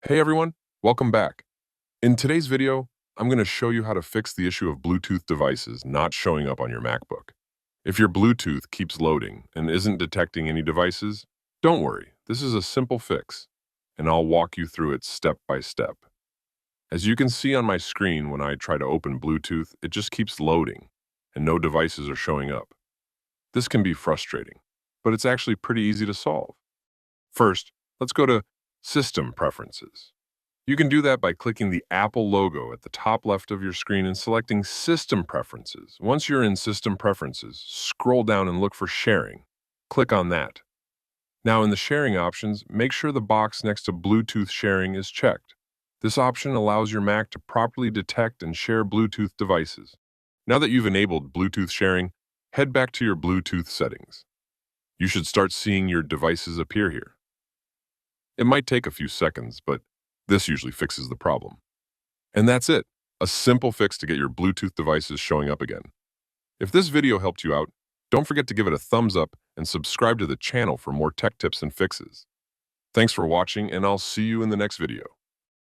Hey everyone, welcome back. In today's video, I'm going to show you how to fix the issue of Bluetooth devices not showing up on your MacBook. If your Bluetooth keeps loading and isn't detecting any devices, don't worry, this is a simple fix, and I'll walk you through it step by step. As you can see on my screen when I try to open Bluetooth, it just keeps loading, and no devices are showing up. This can be frustrating, but it's actually pretty easy to solve. First, let's go to System Preferences. You can do that by clicking the Apple logo at the top left of your screen and selecting System Preferences. Once you're in System Preferences, scroll down and look for Sharing. Click on that. Now in the sharing options, make sure the box next to Bluetooth sharing is checked. This option allows your Mac to properly detect and share Bluetooth devices. Now that you've enabled Bluetooth sharing, head back to your Bluetooth settings. You should start seeing your devices appear here. It might take a few seconds, but this usually fixes the problem. And that's it, a simple fix to get your Bluetooth devices showing up again. If this video helped you out, don't forget to give it a thumbs up and subscribe to the channel for more tech tips and fixes. Thanks for watching, and I'll see you in the next video.